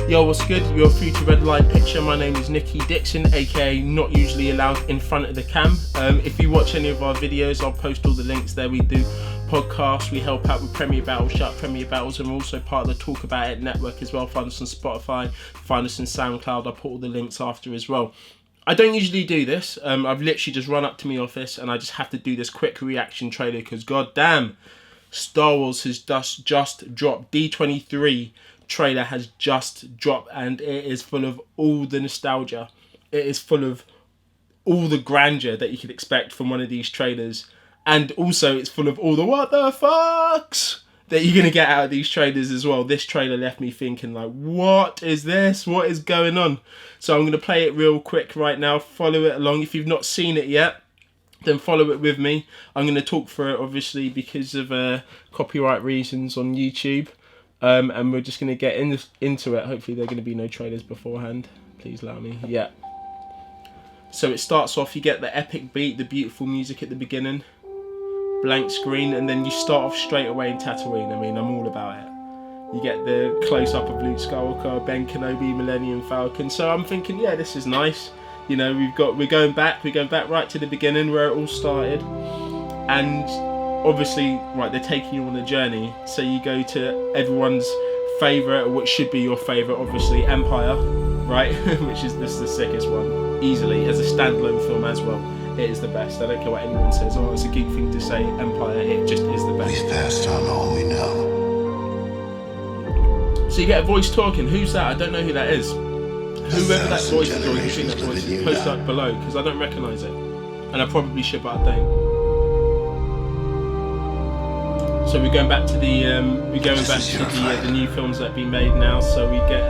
Yo, what's good? You're through to Red Light Picture. My name is E.Dixon, aka not usually allowed in front of the cam. If you watch any of our videos, I'll post all the links there. We do podcasts, we help out with Premiere Battles, shout Premiere Battles, and we're also part of the Talk About It network as well. Find us on Spotify, find us on SoundCloud. I'll put all the links after as well. I don't usually do this. I've literally just run up to my office and I just have to do this quick reaction trailer because goddamn, Star Wars has just dropped. D23 trailer has just dropped and it is full of all the nostalgia. It is full of all the grandeur that you could expect from one of these trailers, and also it's full of all the what the fucks that you're gonna get out of these trailers as well. This trailer left me thinking like, what is this? What is going on? So I'm gonna play it real quick right now. Follow it along. If you've not seen it yet, then follow it with me. I'm gonna talk through it obviously because of copyright reasons on YouTube. And we're just going to get into it. Hopefully there are going to be no trailers beforehand. Please allow me. Yeah. So it starts off, you get the epic beat, the beautiful music at the beginning. Blank screen, and then you start off straight away in Tatooine. I mean, I'm all about it. You get the close-up of Luke Skywalker, Ben Kenobi, Millennium Falcon. So I'm thinking, yeah, this is nice. You know, we're going back right to the beginning where it all started. And obviously, right, they're taking you on a journey, so you go to everyone's favourite, or what should be your favourite, obviously, Empire, right? Which is this is the sickest one, easily, as a standalone film as well. It is the best. I don't care what anyone says. Oh, it's a geek thing to say. Empire, it just is the best. We've passed on all we know. So you get a voice talking. Who's that? I don't know who that is. Whoever that voice is, or you think that voice is, post that below, because I don't recognise it, and I probably should, but I don't. So we're going back to the the new films that have been made now. So we get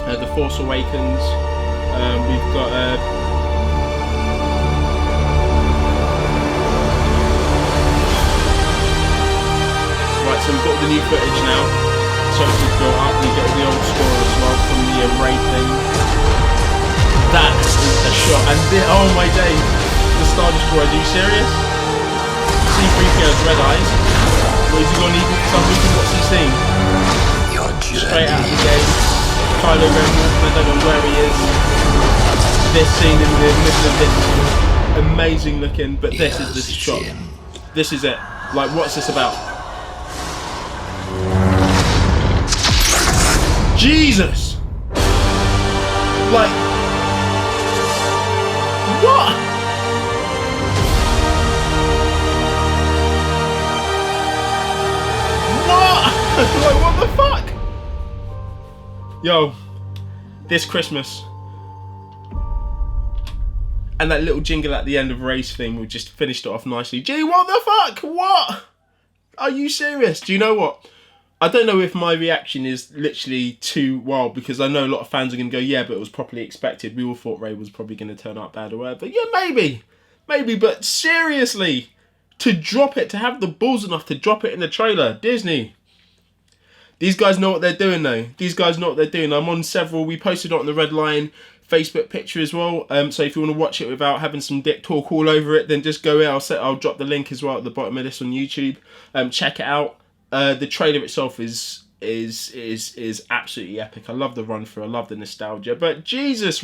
The Force Awakens. We've got right. So we've got the new footage now. So it's just built up. We get the old score as well from the Ray thing. That is a shot. And oh my days, the Star Destroyer. Are you serious? C-3PO's red eyes. What is he gonna need for some reason? What's he seeing? Straight out of the game. Kylo Ren walking, I don't know where he is. This scene in the middle of this, amazing looking, but this is the shot. This is it. Like, what's this about? Jesus! Like, what? Like, what the fuck? Yo, this Christmas. And that little jingle at the end of Ray's thing, we just finished it off nicely. Gee, what the fuck? What? Are you serious? Do you know what? I don't know if my reaction is literally too wild, because I know a lot of fans are going to go, yeah, but it was properly expected. We all thought Ray was probably going to turn out bad or whatever. Yeah, maybe, but seriously, to drop it, to have the balls enough to drop it in the trailer, Disney. These guys know what they're doing though. These guys know what they're doing. I'm on several. We posted it on the Red Line Facebook picture as well. So if you want to watch it without having some dick talk all over it, then just go here. I'll drop the link as well at the bottom of this on YouTube. Check it out. The trailer itself is absolutely epic. I love the run through. I love the nostalgia. But Jesus,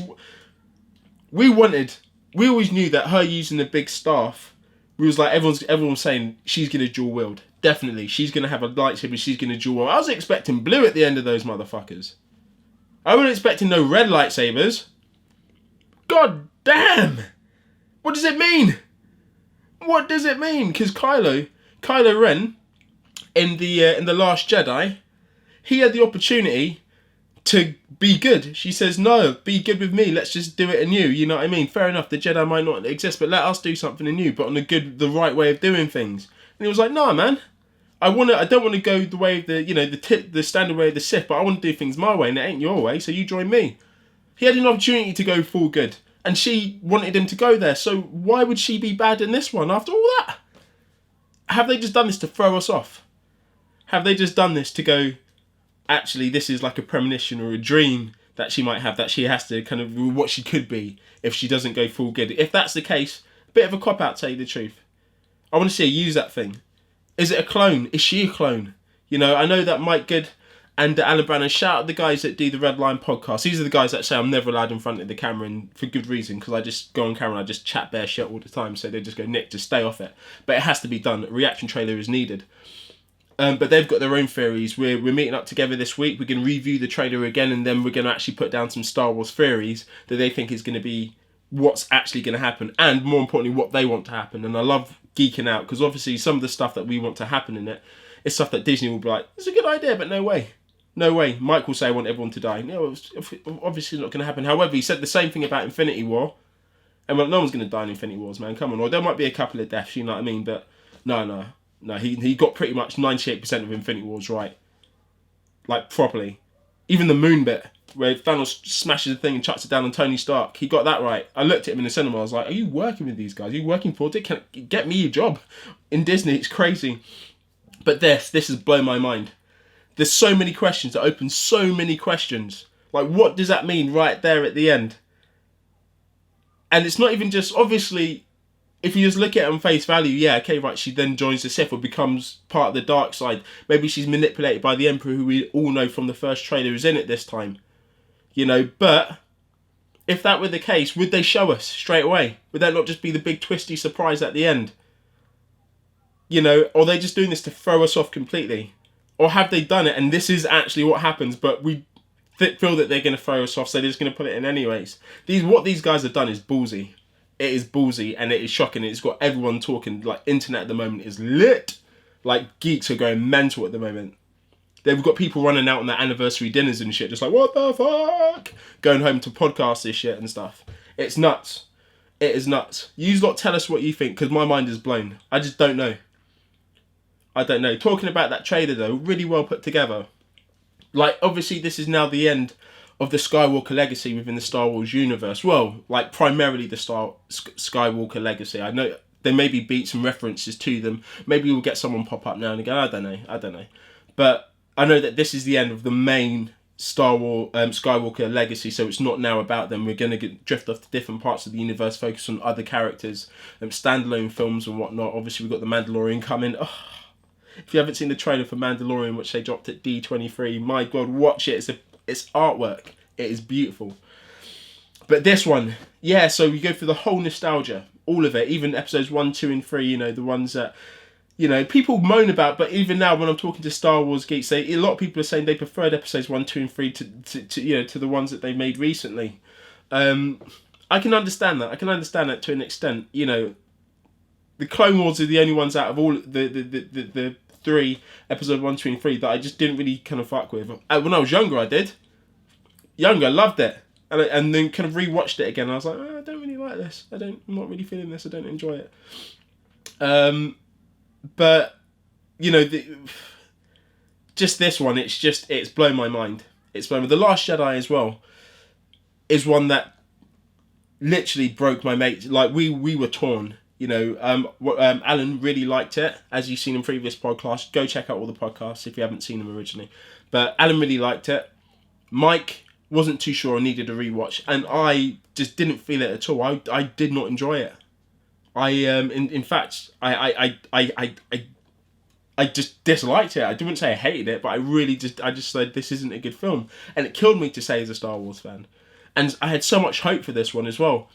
we always knew that her using the big staff. We was like, everyone was saying she's gonna dual wield. Definitely, she's going to have a lightsaber, she's going to dual. I was expecting blue at the end of those motherfuckers. I wasn't expecting no red lightsabers. God damn! What does it mean? What does it mean? Because Kylo Ren, in the Last Jedi, he had the opportunity to be good. She says, no, be good with me, let's just do it anew. You know what I mean? Fair enough, the Jedi might not exist, but let us do something anew, but on the right way of doing things. And he was like, nah, man. I don't want to go the way of the standard way of the Sith, but I want to do things my way, and it ain't your way, so you join me. He had an opportunity to go full good, and she wanted him to go there, so why would she be bad in this one after all that? Have they just done this to throw us off? Have they just done this to go, actually, this is like a premonition or a dream that she might have, that she has to kind of, what she could be if she doesn't go full good? If that's the case, a bit of a cop-out, to tell you the truth. I want to see her use that thing. Is it a clone? Is she a clone? You know, I know that Mike Good And Alan Brannan, shout out the guys that do the Red Line podcast. These are the guys that say I'm never allowed in front of the camera, and for good reason, because I just go on camera and I just chat bare shit all the time. So they just go, Nick, just stay off it. But it has to be done. A reaction trailer is needed. But they've got their own theories. We're meeting up together this week. We're going to review the trailer again, and then we're going to actually put down some Star Wars theories that they think is going to be what's actually going to happen, and more importantly, what they want to happen. And I love geeking out, because obviously some of the stuff that we want to happen in it is stuff that Disney will be like, it's a good idea, but no way. No way. Mike will say, I want everyone to die. No, it's obviously not going to happen. However, he said the same thing about Infinity War. And well, no one's going to die in Infinity Wars, man. Come on. Or there might be a couple of deaths, you know what I mean? But no. He got pretty much 98% of Infinity Wars right. Like, properly. Even the moon bit, where Thanos smashes the thing and chucks it down on Tony Stark. He got that right. I looked at him in the cinema. I was like, are you working with these guys? Are you working for it? Can get me a job in Disney? It's crazy. But this has blown my mind. There's so many questions that open so many questions. Like, what does that mean right there at the end? And it's not even just, obviously, if you just look at it on face value, yeah, okay, right, she then joins the Sith or becomes part of the dark side. Maybe she's manipulated by the Emperor, who we all know from the first trailer is in it this time. You know, but if that were the case, would they show us straight away? Would that not just be the big twisty surprise at the end? You know, or are they just doing this to throw us off completely? Or have they done it and this is actually what happens, but we feel that they're going to throw us off, so they're just going to put it in anyways? What these guys have done is ballsy. It is ballsy and it is shocking. It's got everyone talking. Like, internet at the moment is lit. Like, geeks are going mental at the moment. They've got people running out on their anniversary dinners and shit, just like, what the fuck? Going home to podcast this shit and stuff. It's nuts. It is nuts. You lot tell us what you think, because my mind is blown. I just don't know. I don't know. Talking about that trailer though, really well put together. Like, obviously this is now the end of the Skywalker legacy within the Star Wars universe. Well, like, primarily the Skywalker legacy. I know there may be beats and references to them. Maybe we'll get someone pop up now and again. I don't know. But I know that this is the end of the main Star Wars Skywalker legacy, so it's not now about them. We're going to drift off to different parts of the universe, focus on other characters, standalone films and whatnot. Obviously, we've got The Mandalorian coming. Oh, if you haven't seen the trailer for Mandalorian, which they dropped at D23, my God, watch it. It's artwork. It is beautiful. But this one, yeah, so we go through the whole nostalgia, all of it, even episodes 1, 2, and 3, you know, the ones that, you know, people moan about, but even now when I'm talking to Star Wars geeks, a lot of people are saying they preferred episodes 1, 2, and 3 to you know, to the ones that they made recently. I can understand that. I can understand that to an extent. You know, the Clone Wars are the only ones out of all the 3, episode 1, 2, and 3, that I just didn't really kind of fuck with. When I was younger, I did. Loved it. And then kind of rewatched it again. I was like, oh, I don't really like this. I'm not really feeling this. I don't enjoy it. But, you know, just this one, it's blown my mind. It's blown. The Last Jedi as well is one that literally broke my mate. Like, we were torn. You know, Alan really liked it, as you've seen in previous podcasts. Go check out all the podcasts if you haven't seen them originally. But Alan really liked it. Mike wasn't too sure, I needed a rewatch, and I just didn't feel it at all. I did not enjoy it. In fact, I just disliked it. I didn't say I hated it, but I just said this isn't a good film, and it killed me to say as a Star Wars fan. And I had so much hope for this one as well,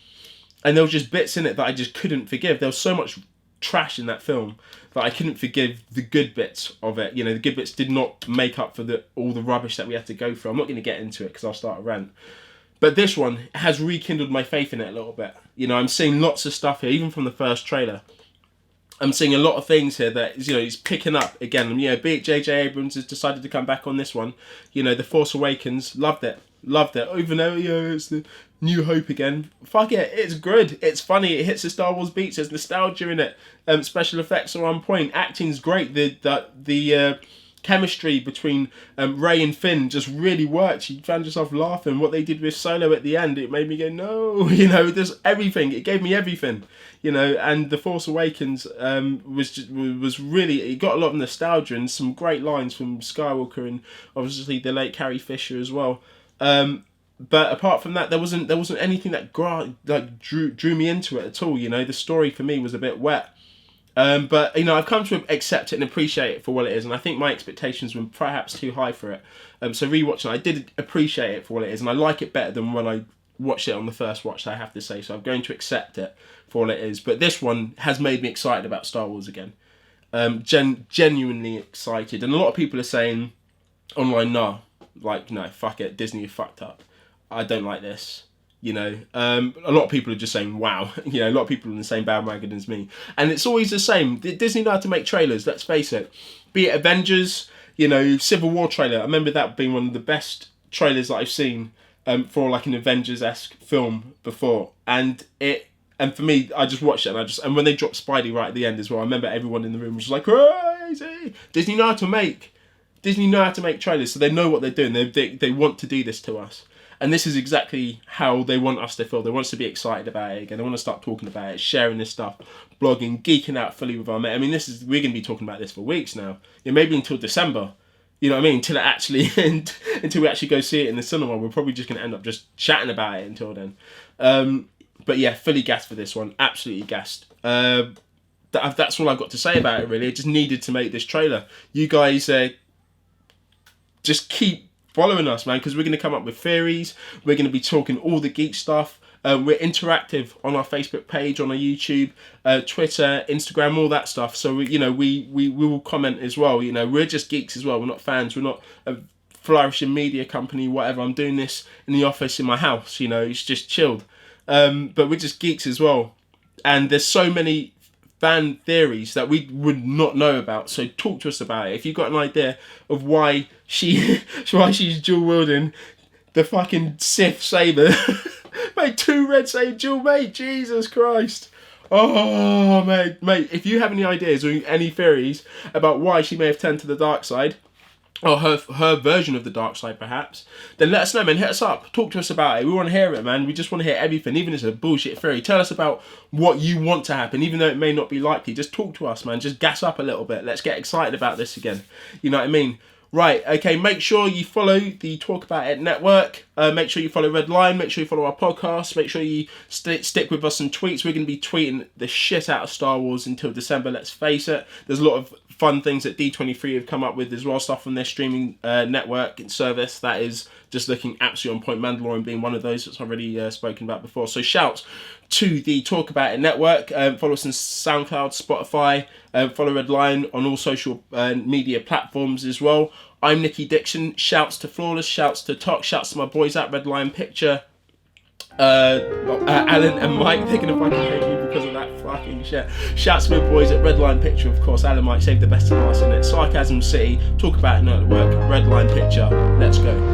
and there was just bits in it that I just couldn't forgive. There was so much trash in that film that I couldn't forgive the good bits of it. You know, the good bits did not make up for all the rubbish that we had to go through. I'm not going to get into it because I'll start a rant. But this one has rekindled my faith in it a little bit. You know, I'm seeing lots of stuff here, even from the first trailer. I'm seeing a lot of things here that, you know, he's picking up again. You know, be it J.J. Abrams has decided to come back on this one. You know, The Force Awakens, loved it. Even though, you know, it's the New Hope again. Fuck it, it's good. It's funny. It hits the Star Wars beats. There's nostalgia in it. Special effects are on point. Acting's great. The chemistry between Rey and Finn just really worked. You found yourself laughing. What they did with Solo at the end, it made me go, no. You know, there's everything. It gave me everything. You know, and The Force Awakens was really, it got a lot of nostalgia and some great lines from Skywalker and obviously the late Carrie Fisher as well. But apart from that, there wasn't anything that drew me into it at all. You know, the story for me was a bit wet. But, you know, I've come to accept it and appreciate it for what it is. And I think my expectations were perhaps too high for it. So rewatching, I did appreciate it for what it is. And I like it better than when I watched it on the first watch, I have to say. So I'm going to accept it for what it is. But this one has made me excited about Star Wars again. Genuinely excited. And a lot of people are saying online, no, fuck it, Disney, you fucked up. I don't like this. You know, a lot of people are just saying, wow. You know, a lot of people are in the same bandwagon as me. And it's always the same. Disney know how to make trailers, let's face it. Be it Avengers, you know, Civil War trailer. I remember that being one of the best trailers that I've seen for like an Avengers-esque film before. And for me, I just watched it and when they dropped Spidey right at the end as well, I remember everyone in the room was just like, crazy. Disney know how to make trailers, so they know what they're doing. They want to do this to us. And this is exactly how they want us to feel. They want us to be excited about it again. They want to start talking about it, sharing this stuff, blogging, geeking out fully with our mate. I mean, we're going to be talking about this for weeks now. Yeah, maybe until December. You know what I mean? Until we actually go see it in the cinema. We're probably just going to end up just chatting about it until then. But yeah, fully gassed for this one. Absolutely gassed. That's all I've got to say about it, really. I just needed to make this trailer. You guys just keep following us, man, because we're going to come up with theories. We're going to be talking all the geek stuff. We're interactive on our Facebook page, on our YouTube, Twitter, Instagram, all that stuff. So we will comment as well. You know, we're just geeks as well. We're not fans. We're not a flourishing media company, whatever. I'm doing this in the office in my house. You know, it's just chilled. But we're just geeks as well. And there's so many fan theories that we would not know about, so talk to us about it. If you've got an idea of why she's dual wielding the fucking Sith saber, mate, 2 red saber dual, mate, Jesus Christ. Oh, mate, if you have any ideas or any theories about why she may have turned to the dark side, or her version of the dark side perhaps, then let us know, man. Hit us up, talk to us about it. We want to hear it, man. We just want to hear everything, even if it's a bullshit theory. Tell us about what you want to happen, even though it may not be likely. Just talk to us, man. Just gas up a little bit. Let's get excited about this again. You know what I mean? Right, okay, make sure you follow the Talk About It network. Make sure you follow Redline. Make sure you follow our podcast. Make sure you stick with us on tweets. We're going to be tweeting the shit out of Star Wars until December, let's face it. There's a lot of fun things that D23 have come up with as well, stuff on their streaming network and service that is just looking absolutely on point. Mandalorian being one of those that's already spoken about before. So shouts to the Talk About It network. Follow us on SoundCloud, Spotify. Follow Redline on all social media platforms as well. I'm E.Dixon. Shouts to Flawless. Shouts to Tok. Shouts to my boys at Redline Picture. Alan and Mike, they're gonna fucking hate me because of that fucking shit. Shouts to my boys at Redline Picture, of course. Alan, Mike, save the best of us in it. Sarcasm City, Talk About It network, Redline Picture. Let's go.